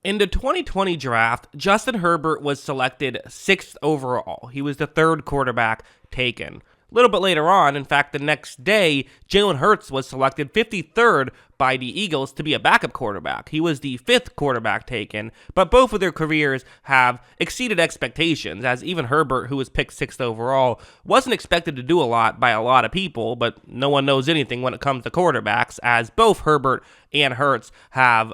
In the 2020 draft, Justin Herbert was selected 6th overall. He was the third quarterback taken. A little bit later on, in fact, the next day, Jalen Hurts was selected 53rd by the Eagles to be a backup quarterback. He was the 5th quarterback taken, but both of their careers have exceeded expectations, as even Herbert, who was picked 6th overall, wasn't expected to do a lot by a lot of people, but no one knows anything when it comes to quarterbacks, as both Herbert and Hurts have,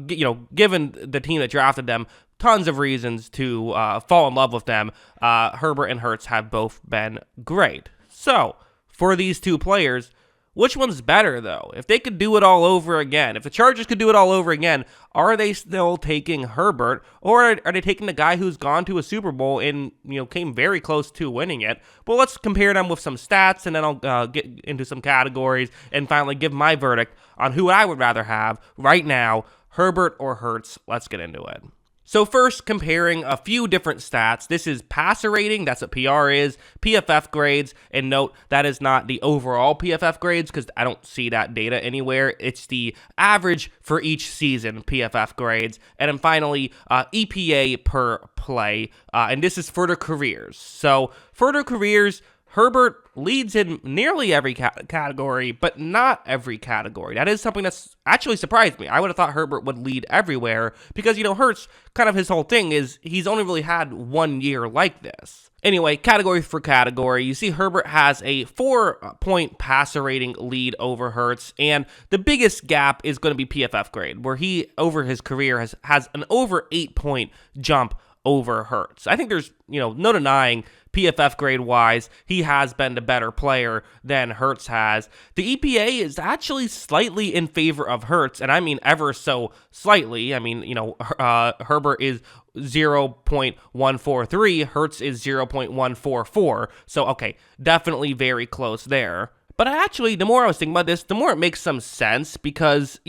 given the team that drafted them tons of reasons to fall in love with them. Herbert and Hurts have both been great. So, for these two players, which one's better, though? If they could do it all over again, if the Chargers could do it all over again, are they still taking Herbert, or are they taking the guy who's gone to a Super Bowl and, came very close to winning it? Well, let's compare them with some stats, and then I'll get into some categories and finally give my verdict on who I would rather have right now, Herbert or Hurts. Let's get into it. So first, comparing a few different stats. This is passer rating, that's what PR is, PFF grades, and note that is not the overall PFF grades because I don't see that data anywhere. It's the average for each season PFF grades. And then finally, EPA per play, and this is for their careers. So for their careers, Herbert leads in nearly every category, but not every category. That is something that's actually surprised me. I would have thought Herbert would lead everywhere because, Hurts, kind of his whole thing is he's only really had 1 year like this. Anyway, category for category, you see Herbert has a 4-point passer rating lead over Hurts, and the biggest gap is going to be PFF grade, where he, over his career, has an over 8-point jump over Hurts. I think there's, no denying PFF grade-wise, he has been the better player than Hurts has. The EPA is actually slightly in favor of Hurts, and I mean ever so slightly. I mean, Herbert is 0.143, Hurts is 0.144, so okay, definitely very close there. But actually, the more I was thinking about this, the more it makes some sense because,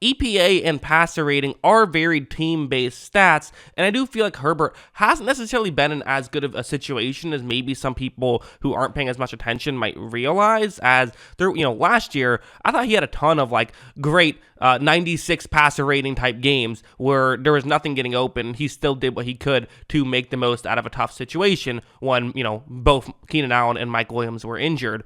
EPA and passer rating are very team-based stats, and I do feel like Herbert hasn't necessarily been in as good of a situation as maybe some people who aren't paying as much attention might realize, as there, last year, I thought he had a ton of, great 96 passer rating type games where there was nothing getting open. He still did what he could to make the most out of a tough situation when, both Keenan Allen and Mike Williams were injured.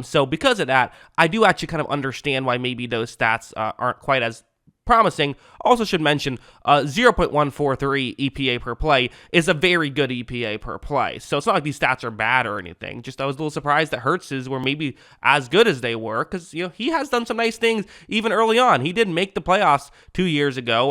So because of that, I do actually kind of understand why maybe those stats aren't quite as promising. Also should mention 0.143 EPA per play is a very good EPA per play. So it's not like these stats are bad or anything. Just I was a little surprised that Hurts's were maybe as good as they were because, he has done some nice things even early on. He did make the playoffs 2 years ago.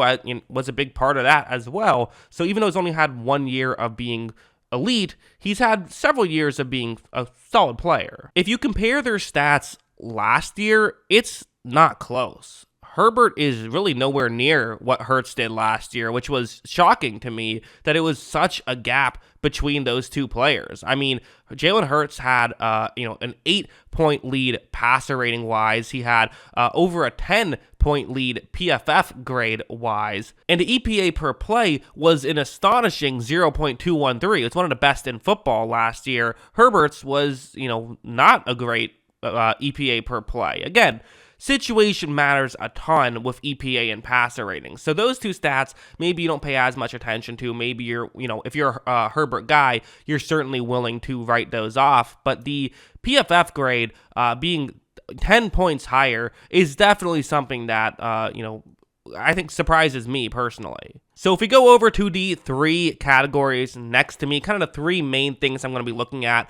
Was a big part of that as well. So even though he's only had 1 year of being elite, he's had several years of being a solid player. If you compare their stats last year, it's not close. Herbert is really nowhere near what Hurts did last year, which was shocking to me that it was such a gap between those two players. I mean, Jalen Hurts had, an 8-point lead passer rating wise. He had over a 10-point lead PFF grade wise. And the EPA per play was an astonishing 0.213. It's one of the best in football last year. Herbert's was, not a great EPA per play. Again, situation matters a ton with EPA and passer rating. So those two stats, maybe you don't pay as much attention to. Maybe you're, if you're a Herbert guy, you're certainly willing to write those off. But the PFF grade being 10 points higher is definitely something that, I think surprises me personally. So if we go over to the 3 categories next to me, kind of the 3 main things I'm going to be looking at,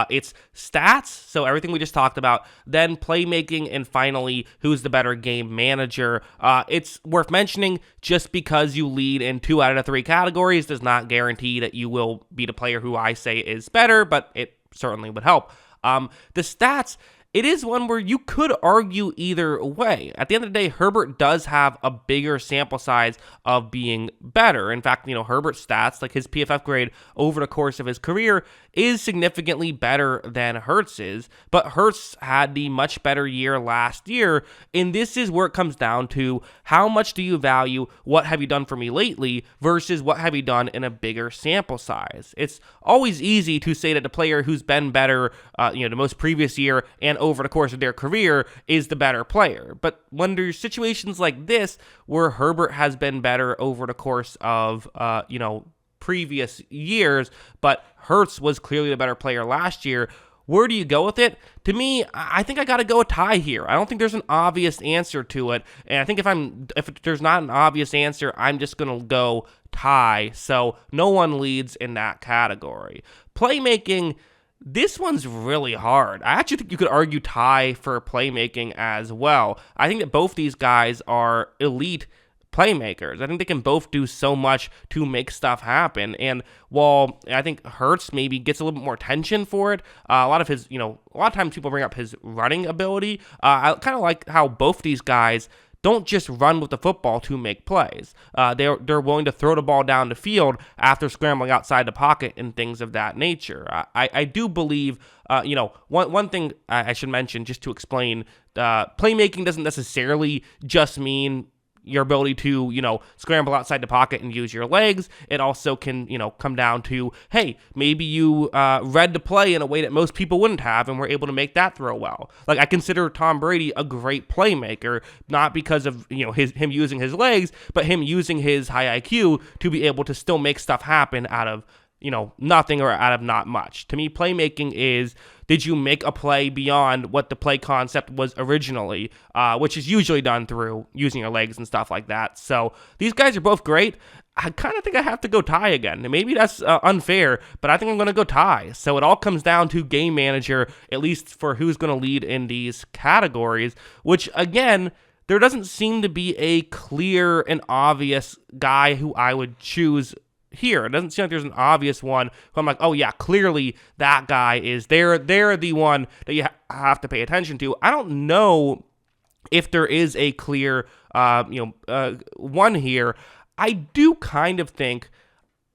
it's stats, so everything we just talked about, then playmaking, and finally, who's the better game manager. It's worth mentioning, just because you lead in 2 out of the 3 categories does not guarantee that you will be the player who I say is better, but it certainly would help. The stats, it is one where you could argue either way. At the end of the day, Herbert does have a bigger sample size of being better. In fact, Herbert's stats, like his PFF grade over the course of his career, is significantly better than Hurts's, but Hurts had the much better year last year, and this is where it comes down to how much do you value what have you done for me lately versus what have you done in a bigger sample size. It's always easy to say that the player who's been better, the most previous year and over the course of their career is the better player. But when there's situations like this where Herbert has been better over the course of, previous years, but Hurts was clearly the better player last year, where do you go with it? To me, I think I got to go a tie here. I don't think there's an obvious answer to it. And I think if there's not an obvious answer, I'm just going to go tie. So no one leads in that category. Playmaking, this one's really hard. I actually think you could argue tie for playmaking as well. I think that both these guys are elite playmakers. I think they can both do so much to make stuff happen. And while I think Hurts maybe gets a little bit more attention for it, a lot of times people bring up his running ability. I kind of like how both these guys don't just run with the football to make plays. They're willing to throw the ball down the field after scrambling outside the pocket and things of that nature. I do believe, one thing I should mention just to explain, playmaking doesn't necessarily just mean your ability to, scramble outside the pocket and use your legs. It also can, come down to, hey, maybe you read the play in a way that most people wouldn't have and were able to make that throw well. Like, I consider Tom Brady a great playmaker, not because of, him using his legs, but him using his high IQ to be able to still make stuff happen out of, nothing or out of not much. To me, playmaking is, did you make a play beyond what the play concept was originally, which is usually done through using your legs and stuff like that. So these guys are both great. I kind of think I have to go tie again. And maybe that's unfair, but I think I'm going to go tie. So it all comes down to game manager, at least for who's going to lead in these categories, which, again, there doesn't seem to be a clear and obvious guy who I would choose here. It doesn't seem like there's an obvious one who I'm like, oh yeah, clearly that guy is they're the one that you have to pay attention to. I don't know if there is a clear one here. I do kind of think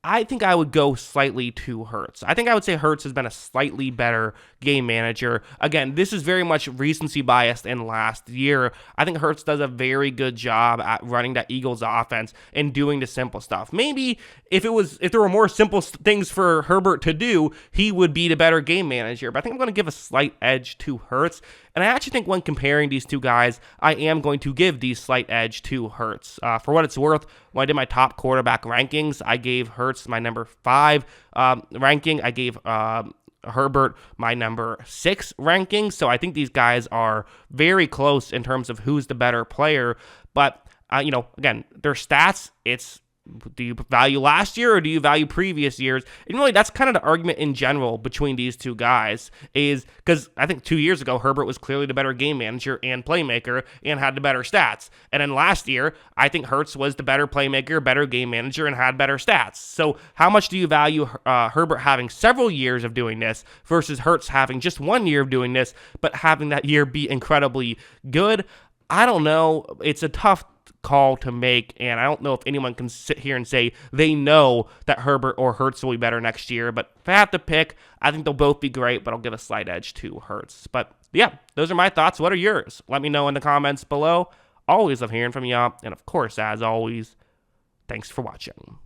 I would go slightly to Hurts. I think I would say Hurts has been a slightly better game manager. Again, this is very much recency biased in last year. I think Hurts does a very good job at running that Eagles offense and doing the simple stuff. Maybe if there were more simple things for Herbert to do, he would be the better game manager. But I think I'm going to give a slight edge to Hurts. And I actually think when comparing these two guys, I am going to give the slight edge to Hurts. For what it's worth, when I did my top quarterback rankings, I gave Hurts my number 5 ranking. I gave Herbert my number 6 ranking. So I think these guys are very close in terms of who's the better player. But, again, their stats, it's, do you value last year or do you value previous years? And really, that's kind of the argument in general between these two guys, is because I think 2 years ago, Herbert was clearly the better game manager and playmaker and had the better stats. And then last year, I think Hurts was the better playmaker, better game manager, and had better stats. So how much do you value Herbert having several years of doing this versus Hurts having just 1 year of doing this, but having that year be incredibly good? I don't know. It's a tough call to make, and I don't know if anyone can sit here and say they know that Herbert or Hurts will be better next year. But if I have to pick, I think they'll both be great, but I'll give a slight edge to Hurts. But yeah, those are my thoughts. What are yours? Let me know in the comments below. Always love hearing from y'all, and of course, as always, thanks for watching.